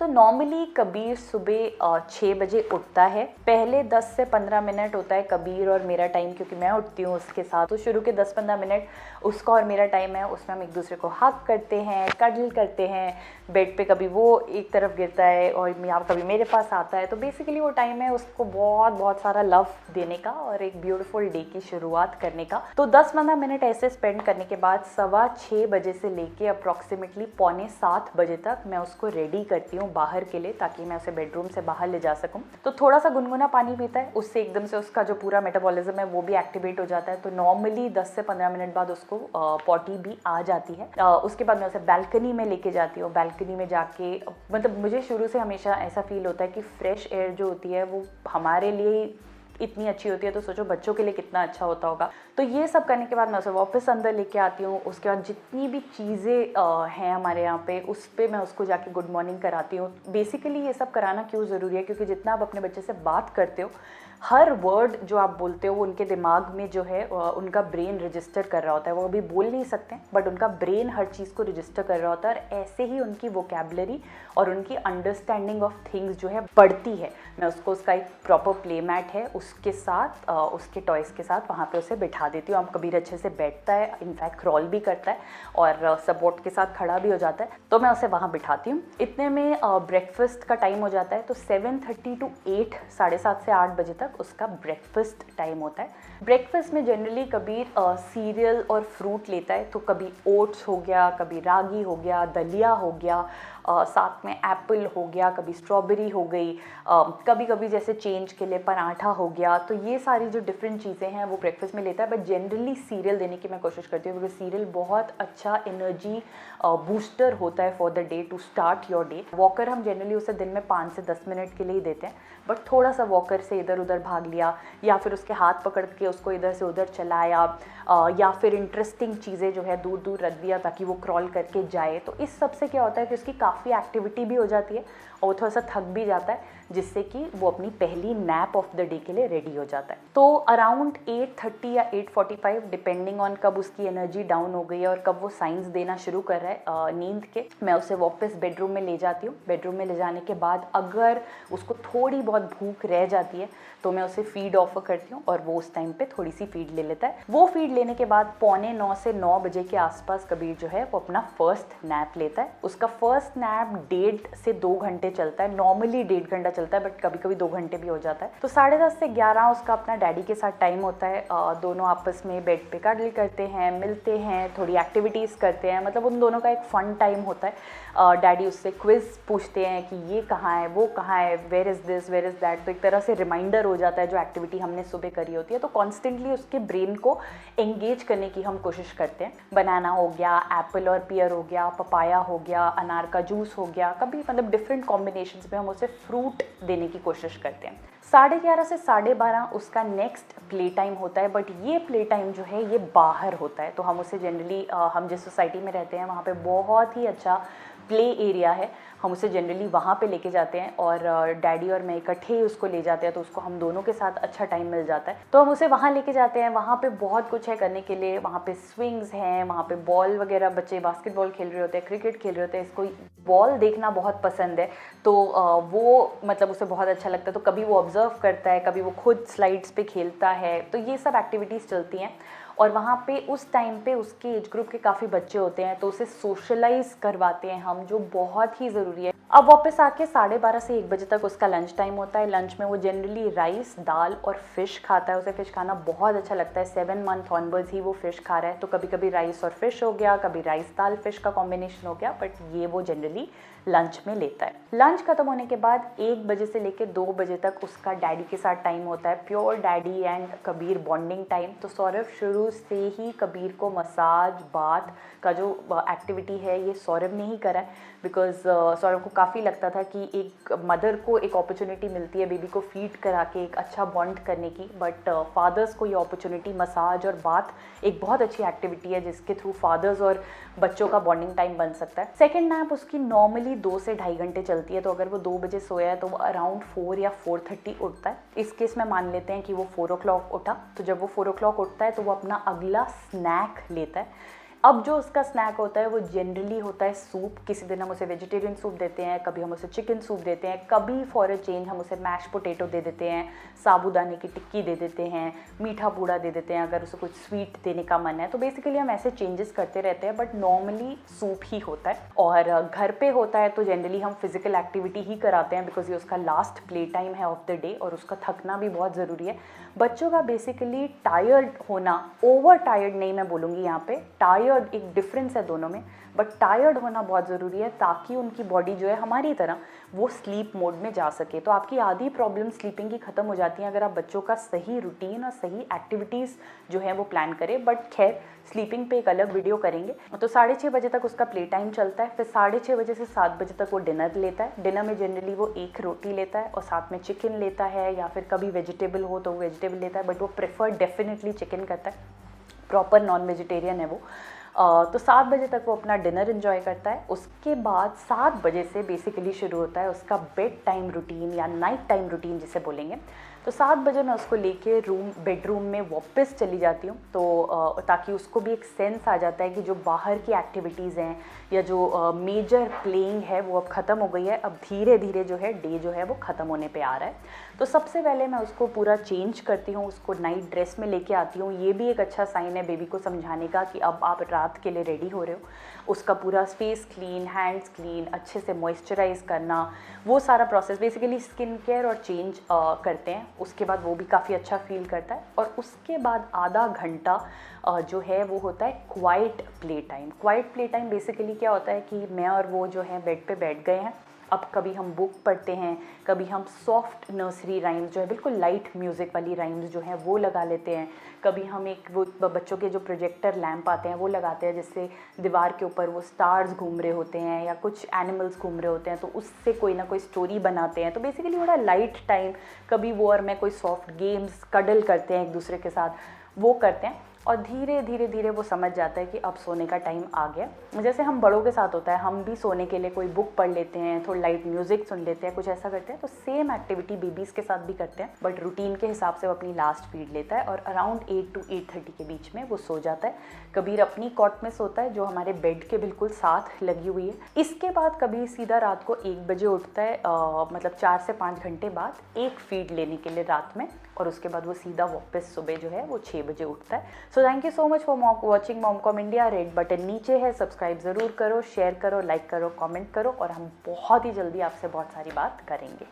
तो नॉर्मली कबीर सुबह 6 बजे उठता है। पहले 10 से 15 मिनट होता है कबीर और मेरा टाइम, क्योंकि मैं उठती हूँ उसके साथ। तो शुरू के 10-15 मिनट उसका और मेरा टाइम है, उसमें हम एक दूसरे को हग करते हैं, कडल करते हैं बेड पे। कभी वो एक तरफ गिरता है और या कभी मेरे पास आता है। तो बेसिकली वो टाइम है उसको बहुत बहुत सारा लव देने का और एक ब्यूटीफुल डे की शुरुआत करने का। तो 10-15 मिनट ऐसे स्पेंड करने के बाद 6:15 बजे से लेके अप्रॉक्सीमेटली 6:45 बजे तक मैं उसको रेडी करती हूँ बाहर के लिए, ताकि मैं उसे बेडरूम से बाहर ले जा सकूँ। तो थोड़ा सा गुनगुना पानी पीता है, उससे एकदम से उसका जो पूरा मेटाबॉलिज्म है वो भी एक्टिवेट हो जाता है। तो नॉर्मली 10 से 15 मिनट बाद उसको पॉटी भी आ जाती है। उसके बाद मैं उसे बैल्कनी में लेके जाती हूँ। बैल्कनी में जाके मतलब मुझे शुरू से हमेशा ऐसा फील होता है कि फ्रेश एयर जो होती है वो हमारे लिए इतनी अच्छी होती है, तो सोचो बच्चों के लिए कितना अच्छा होता होगा। तो ये सब करने के बाद मैं उसे वापस अंदर लेके आती हूँ। उसके बाद जितनी भी चीज़ें हैं हमारे यहाँ पे, उस पर मैं उसको जाके गुड मॉर्निंग कराती हूँ। बेसिकली ये सब कराना क्यों ज़रूरी है, क्योंकि जितना आप अपने बच्चे से बात करते हो, हर वर्ड जो आप बोलते हो वो उनके दिमाग में जो है उनका ब्रेन रजिस्टर कर रहा होता है। वो अभी बोल नहीं सकते बट उनका ब्रेन हर चीज़ को रजिस्टर कर रहा होता है, और ऐसे ही उनकी वोकैबुलरी और उनकी अंडरस्टैंडिंग ऑफ थिंग्स जो है बढ़ती है। मैं उसको उसका एक प्रॉपर प्ले मैट है उसके साथ उसके टॉयज़ के साथ वहाँ पे उसे बिठा देती हूँ। अब कबीर अच्छे से बैठता है, इनफैक्ट क्रॉल भी करता है और सपोर्ट के साथ खड़ा भी हो जाता है। तो मैं उसे वहाँ बिठाती हूँ। इतने में ब्रेकफास्ट का टाइम हो जाता है। तो 7:30 to 8, 7:30 से 8 बजे तक उसका ब्रेकफास्ट टाइम होता है। ब्रेकफास्ट में जनरली कबीर सीरियल और फ्रूट लेता है। तो कभी ओट्स हो गया, कभी रागी हो गया, दलिया हो गया, साथ में एप्पल हो गया, कभी स्ट्रॉबेरी हो गई, कभी कभी जैसे चेंज के लिए पराठा हो गया। तो ये सारी जो डिफरेंट चीज़ें हैं वो ब्रेकफास्ट में लेता है। बट जनरली सीरियल देने की मैं कोशिश करती हूँ, क्योंकि सीरियल बहुत अच्छा एनर्जी बूस्टर होता है for the day, to start your day. वॉकर हम जनरली उसे दिन में 5 से 10 मिनट के लिए ही देते हैं, बट थोड़ा सा वॉकर से इधर उधर भाग लिया, या फिर उसके हाथ पकड़ के उसको इधर से उधर चलाया, या फिर इंटरेस्टिंग चीज़ें जो है दूर दूर रख दिया ताकि वो क्रॉल करके जाए। तो इस सब से क्या होता है कि उसकी काफ़ी एक्टिविटी भी हो जाती है और वो थोड़ा सा थक भी जाता है, जिससे कि वो अपनी पहली नैप ऑफ द डे के लिए रेडी हो जाता है। तो अराउंड 8:30 या 8:45 डिपेंडिंग ऑन कब उसकी एनर्जी डाउन हो गई है और कब वो साइंस देना शुरू कर रहा है नींद के, मैं उसे वापस बेडरूम में ले जाती हूँ। बेडरूम में ले जाने के बाद अगर उसको थोड़ी बहुत भूख रह जाती है तो मैं उसे फीड ऑफर करती हूँ और वो उस टाइम पे थोड़ी सी फीड ले लेता है। वो फीड लेने के बाद 8:45 से 9 बजे के आसपास कबीर जो है वो अपना फर्स्ट नैप लेता है। उसका फर्स्ट नैप 1.5 से 2 घंटे चलता है। नॉर्मली 1.5 घंटा चलता है, बट कभी कभी 2 घंटे भी हो जाता है। तो 10:30 से 11 उसका अपना डैडी के साथ टाइम होता है। दोनों आपस में बेड पे कडल करते हैं, मिलते हैं, थोड़ी एक्टिविटीज़ करते हैं। मतलब उन दोनों का एक फन टाइम होता है। डैडी उससे क्विज पूछते हैं कि ये कहाँ है, वो कहाँ है, where is this, where is that. तो एक तरह से रिमाइंडर हो जाता है जो एक्टिविटी हमने सुबह करी होती है। तो कॉन्स्टेंटली उसके ब्रेन को एंगेज करने की हम कोशिश करते हैं। बनाना हो गया, एप्पल और पियर हो गया, पपाया हो गया, अनार का जूस हो गया, कभी मतलब डिफरेंट कॉम्बिनेशंस में हम उसे फ्रूट देने की कोशिश करते हैं। 11:30 से 12:30 उसका नेक्स्ट प्ले टाइम होता है, बट ये प्ले टाइम जो है ये बाहर होता है। तो हम उसे जनरली हम जिस सोसाइटी में रहते हैं वहाँ पे बहुत ही अच्छा प्ले एरिया है, हम उसे जनरली वहाँ पे लेके जाते हैं और डैडी और मैं इकट्ठे ही उसको ले जाते हैं। तो उसको हम दोनों के साथ अच्छा टाइम मिल जाता है। तो हम उसे वहाँ लेके जाते हैं। वहाँ पे बहुत कुछ है करने के लिए। वहाँ पे स्विंग्स हैं, वहाँ पे बॉल वगैरह, बच्चे बास्केटबॉल खेल रहे होते हैं, क्रिकेट खेल रहे होते हैं। इसको बॉल देखना बहुत पसंद है, तो वो मतलब उसे बहुत अच्छा लगता है। तो कभी वो ऑब्जर्व करता है, कभी वो खुद स्लाइड्स पे खेलता है। तो ये सब एक्टिविटीज़ चलती हैं। और वहाँ पे उस टाइम पे उसके एज ग्रुप के काफ़ी बच्चे होते हैं, तो उसे सोशलाइज करवाते हैं हम, जो बहुत ही ज़रूरी है। अब वापस आके 12:30 से 1 बजे तक उसका लंच टाइम होता है। लंच में वो जनरली राइस, दाल और फिश खाता है। उसे फिश खाना बहुत अच्छा लगता है। 7 मंथ ऑनवर्ड्स ही वो फिश खा रहा है। तो कभी कभी राइस और फिश हो गया, कभी राइस दाल फिश का कॉम्बिनेशन हो गया, बट ये वो जनरली लंच में लेता है। लंच खत्म होने के बाद 1 बजे से लेकर 2 बजे तक उसका डैडी के साथ टाइम होता है, pure daddy and Kabir bonding time. तो सौरभ शुरू से ही कबीर को मसाज, बाथ का जो एक्टिविटी है ये सौरभ ने ही करा है, बिकॉज सौरभ को काफ़ी लगता था कि एक मदर को एक अपॉर्चुनिटी मिलती है बेबी को फीड करा के एक अच्छा बॉन्ड करने की, बट फादर्स को ये अपॉर्चुनिटी, मसाज और बाथ एक बहुत अच्छी एक्टिविटी है जिसके थ्रू फादर्स और बच्चों का बॉन्डिंग टाइम बन सकता है। सेकेंड नैप उसकी नॉर्मली 2 से 2.5 घंटे चलती है। तो अगर वो 2 बजे सोया है तो वो अराउंड 4 या 4:30 उठता है। इस केस में मान लेते हैं कि वो 4 o'clock उठा। तो जब वो 4 o'clock उठता है तो वो अपना अगला स्नैक लेता है। अब जो उसका स्नैक होता है वो जनरली होता है सूप। किसी दिन हम उसे वेजिटेरियन सूप देते हैं, कभी हम उसे चिकन सूप देते हैं, कभी फॉर अ चेंज हम उसे मैश पोटैटो दे देते हैं, साबूदाने की टिक्की दे देते हैं, मीठा पूड़ा दे देते हैं अगर उसे कुछ स्वीट देने का मन है। तो बेसिकली हम ऐसे चेंजेस करते रहते हैं, बट नॉर्मली सूप ही होता है। और घर पे होता है तो जनरली हम फिजिकल एक्टिविटी ही कराते हैं, बिकॉज ये उसका लास्ट प्ले टाइम है ऑफ द डे और उसका थकना भी बहुत ज़रूरी है। बच्चों का बेसिकली टायर्ड होना, ओवर टायर्ड नहीं मैं बोलूँगी यहाँ पे, टायर्ड एक डिफरेंस है दोनों में, बट टायर्ड होना बहुत ज़रूरी है ताकि उनकी बॉडी जो है हमारी तरह वो स्लीप मोड में जा सके। तो आपकी आधी प्रॉब्लम स्लीपिंग की ख़त्म हो जाती हैं अगर आप बच्चों का सही रूटीन और सही एक्टिविटीज़ जो है वो प्लान करें। बट खैर, स्लीपिंग पे एक अलग वीडियो करेंगे। तो 6:30 बजे तक उसका प्ले टाइम चलता है, फिर 6:30 बजे से 7 बजे तक वो डिनर लेता है। डिनर में जनरली वो एक रोटी लेता है और साथ में चिकन लेता है, या फिर कभी वेजिटेबल हो तो वो वेजिटेबल लेता है, बट वो प्रेफर डेफिनेटली चिकन करता है, प्रॉपर नॉन वेजिटेरियन है वो। तो 7 बजे तक वो अपना डिनर एंजॉय करता है। उसके बाद 7 बजे से बेसिकली शुरू होता है उसका बेड टाइम रूटीन या नाइट टाइम रूटीन जिसे बोलेंगे। तो 7 बजे मैं उसको लेके बेडरूम में वापस चली जाती हूँ, तो ताकि उसको भी एक सेंस आ जाता है कि जो बाहर की एक्टिविटीज़ हैं या जो मेजर प्लेइंग है वो अब ख़त्म हो गई है, अब धीरे धीरे जो है डे जो है वो ख़त्म होने पे आ रहा है। तो सबसे पहले मैं उसको पूरा चेंज करती हूँ, उसको नाइट ड्रेस में लेके आती हूँ। ये भी एक अच्छा साइन है बेबी को समझाने का कि अब आप रात के लिए रेडी हो रहे हो। उसका पूरा फेस क्लीन, हैंड्स क्लीन, अच्छे से मॉइस्चराइज करना, वो सारा प्रोसेस बेसिकली स्किन केयर और चेंज करते हैं। उसके बाद वो भी काफ़ी अच्छा फील करता है। और उसके बाद आधा घंटा जो है वो होता है quite play time. Quite play time basically क्या होता है कि मैं और वो जो है बेड पे बैठ गए हैं, अब कभी हम बुक पढ़ते हैं, कभी हम सॉफ्ट नर्सरी राइम्स जो है बिल्कुल लाइट म्यूज़िक वाली राइम्स जो हैं वो लगा लेते हैं, कभी हम एक वो बच्चों के जो प्रोजेक्टर लैंप आते हैं वो लगाते हैं, जिससे दीवार के ऊपर वो स्टार्स घूम रहे होते हैं या कुछ एनिमल्स घूम रहे होते हैं, तो उससे कोई ना कोई स्टोरी बनाते हैं। तो बेसिकली थोड़ा लाइट टाइम, कभी वो और मैं कोई सॉफ्ट गेम्स कडल करते हैं एक दूसरे के साथ, वो करते हैं। और धीरे धीरे धीरे वो समझ जाता है कि अब सोने का टाइम आ गया। जैसे हम बड़ों के साथ होता है, हम भी सोने के लिए कोई बुक पढ़ लेते हैं, थोड़ा लाइट म्यूज़िक सुन लेते हैं, कुछ ऐसा करते हैं। तो सेम एक्टिविटी बेबीज़ के साथ भी करते हैं, बट रूटीन के हिसाब से वो अपनी लास्ट फीड लेता है और अराउंड 8 to 8:30 के बीच में वो सो जाता है। कबीर अपनी कॉट में सोता है जो हमारे बेड के बिल्कुल साथ लगी हुई है। इसके बाद कबीर सीधा रात को 1 बजे उठता है, मतलब 4 से 5 घंटे बाद एक फीड लेने के लिए रात में, और उसके बाद वो सीधा वापस सुबह जो है वो 6 बजे उठता है। So thank you so much for watching MomCom India. Red button नीचे है, सब्सक्राइब ज़रूर करो, शेयर करो, लाइक करो, कमेंट करो, और हम बहुत ही जल्दी आपसे बहुत सारी बात करेंगे।